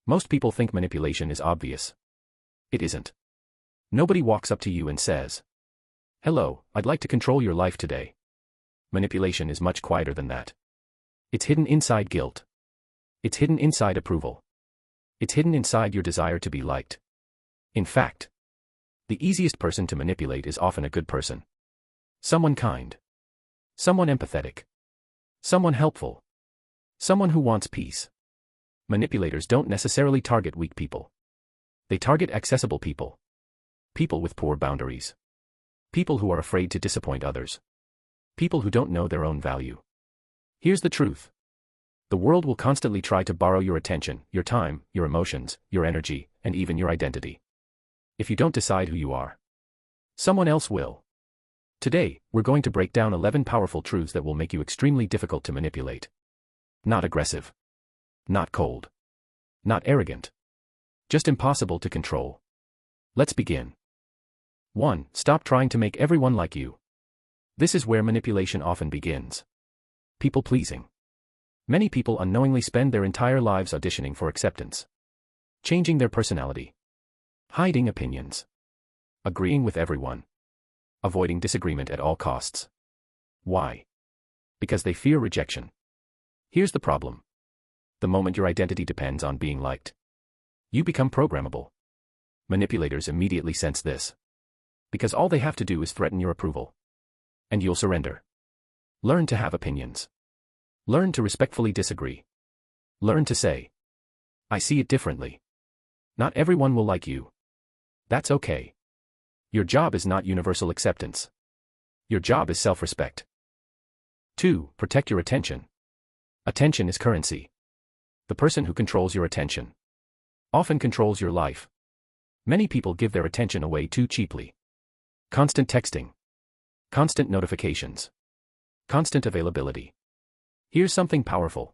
Most people think manipulation is obvious. It isn't. Nobody walks up to you and says, "Hello, I'd like to control your life today." Manipulation is much quieter than that. It's hidden inside guilt. It's hidden inside approval. It's hidden inside your desire to be liked. In fact, the easiest person to manipulate is often a good person. Someone kind. Someone empathetic. Someone helpful. Someone who wants peace. Manipulators don't necessarily target weak people. They target accessible people. People with poor boundaries. People who are afraid to disappoint others. People who don't know their own value. Here's the truth. The world will constantly try to borrow your attention, your time, your emotions, your energy, and even your identity. If you don't decide who you are, someone else will. Today, we're going to break down 11 powerful truths that will make you extremely difficult to manipulate. Not aggressive. Not cold. Not arrogant. Just impossible to control. Let's begin. 1. Stop trying to make everyone like you. This is where manipulation often begins. People-pleasing. Many people unknowingly spend their entire lives auditioning for acceptance. Changing their personality. Hiding opinions. Agreeing with everyone. Avoiding disagreement at all costs. Why? Because they fear rejection. Here's the problem. The moment your identity depends on being liked, you become programmable. Manipulators immediately sense this. Because all they have to do is threaten your approval. And you'll surrender. Learn to have opinions. Learn to respectfully disagree. Learn to say, "I see it differently." Not everyone will like you. That's okay. Your job is not universal acceptance. Your job is self-respect. 2. Protect your attention. Attention is currency. The person who controls your attention often controls your life. Many people give their attention away too cheaply. Constant texting. Constant notifications. Constant availability. Here's something powerful.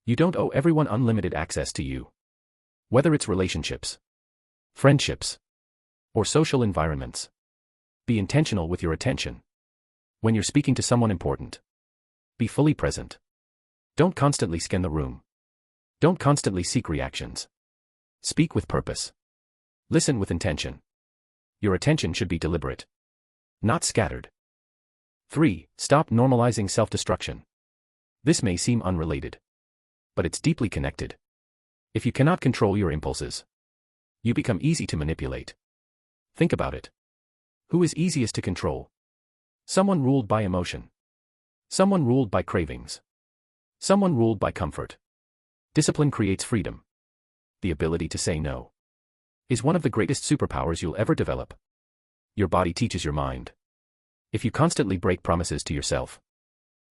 You don't owe everyone unlimited access to you. Whether it's relationships, friendships, or social environments. Be intentional with your attention. When you're speaking to someone important, be fully present. Don't constantly scan the room. Don't constantly seek reactions. Speak with purpose. Listen with intention. Your attention should be deliberate, not scattered. 3. Stop normalizing self-destruction. This may seem unrelated, but it's deeply connected. If you cannot control your impulses, you become easy to manipulate. Think about it. Who is easiest to control? Someone ruled by emotion. Someone ruled by cravings. Someone ruled by comfort. Discipline creates freedom. The ability to say no is one of the greatest superpowers you'll ever develop. Your body teaches your mind. If you constantly break promises to yourself,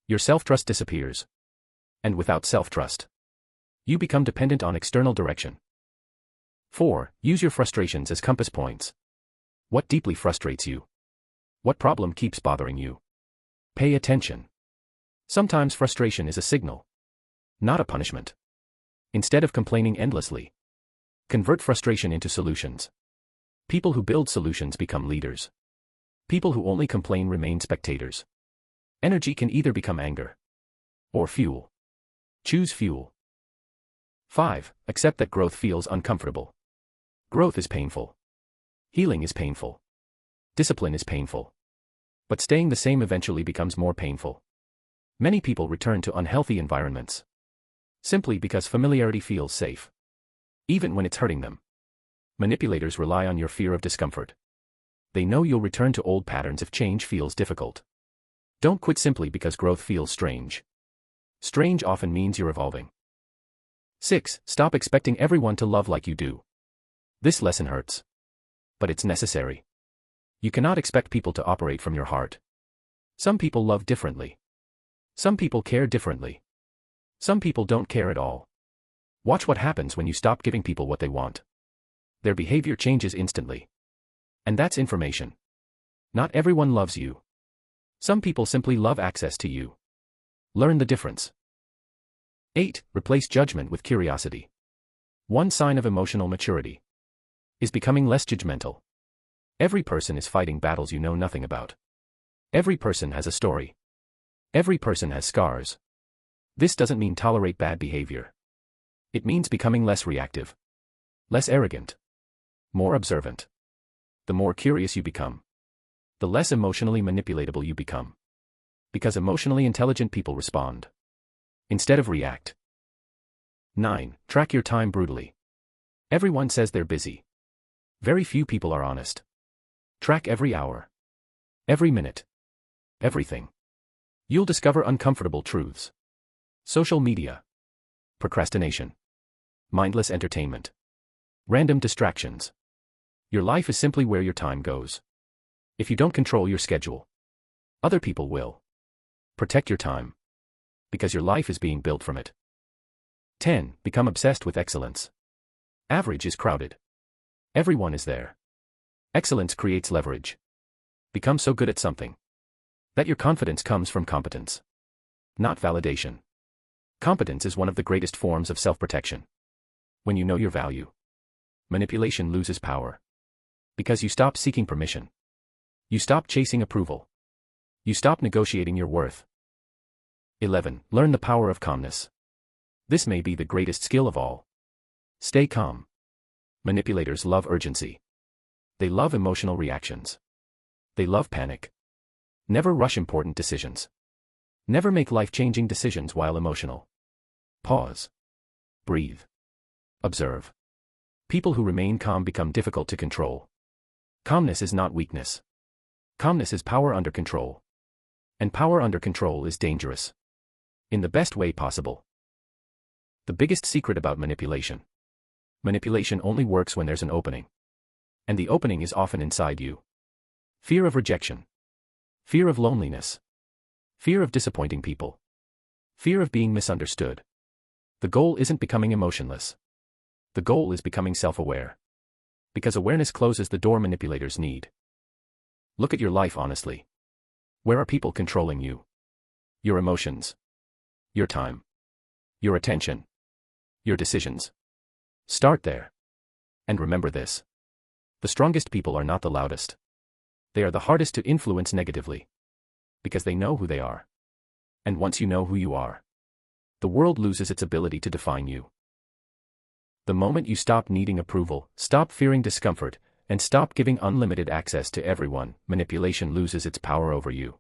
your self-trust disappears. And without self-trust, you become dependent on external direction. 4. Use your frustrations as compass points. What deeply frustrates you? What problem keeps bothering you? Pay attention. Sometimes frustration is a signal, not a punishment. Instead of complaining endlessly, convert frustration into solutions. People who build solutions become leaders. People who only complain remain spectators. Energy can either become anger or fuel. Choose fuel. 5. Accept that growth feels uncomfortable. Growth is painful. Healing is painful. Discipline is painful. But staying the same eventually becomes more painful. Many people return to unhealthy environments simply because familiarity feels safe, even when it's hurting them. Manipulators rely on your fear of discomfort. They know you'll return to old patterns if change feels difficult. Don't quit simply because growth feels strange. Strange often means you're evolving. 6. Stop expecting everyone to love like you do. This lesson hurts, but it's necessary. You cannot expect people to operate from your heart. Some people love differently. Some people care differently. Some people don't care at all. Watch what happens when you stop giving people what they want. Their behavior changes instantly. And that's information. Not everyone loves you. Some people simply love access to you. Learn the difference. 8. Replace judgment with curiosity. One sign of emotional maturity is becoming less judgmental. Every person is fighting battles you know nothing about. Every person has a story. Every person has scars. This doesn't mean tolerate bad behavior. It means becoming less reactive, less arrogant, more observant. The more curious you become, the less emotionally manipulatable you become. Because emotionally intelligent people respond instead of react. 9. Track your time brutally. Everyone says they're busy. Very few people are honest. Track every hour, every minute, everything. You'll discover uncomfortable truths. Social media, procrastination, mindless entertainment, random distractions. Your life is simply where your time goes. If you don't control your schedule, other people will. Protect your time, because your life is being built from it. 10. Become obsessed with excellence. Average is crowded. Everyone is there. Excellence creates leverage. Become so good at something that your confidence comes from competence, not validation. Competence is one of the greatest forms of self-protection. When you know your value, manipulation loses power. Because you stop seeking permission. You stop chasing approval. You stop negotiating your worth. 11. Learn the power of calmness. This may be the greatest skill of all. Stay calm. Manipulators love urgency. They love emotional reactions. They love panic. Never rush important decisions. Never make life-changing decisions while emotional. Pause. Breathe. Observe. People who remain calm become difficult to control. Calmness is not weakness. Calmness is power under control. And power under control is dangerous. In the best way possible. The biggest secret about manipulation. Manipulation only works when there's an opening. And the opening is often inside you. Fear of rejection. Fear of loneliness. Fear of disappointing people. Fear of being misunderstood. The goal isn't becoming emotionless. The goal is becoming self-aware. Because awareness closes the door manipulators need. Look at your life honestly. Where are people controlling you? Your emotions. Your time. Your attention. Your decisions. Start there. And remember this. The strongest people are not the loudest. They are the hardest to influence negatively. Because they know who they are. And once you know who you are, the world loses its ability to define you. The moment you stop needing approval, stop fearing discomfort, and stop giving unlimited access to everyone, manipulation loses its power over you.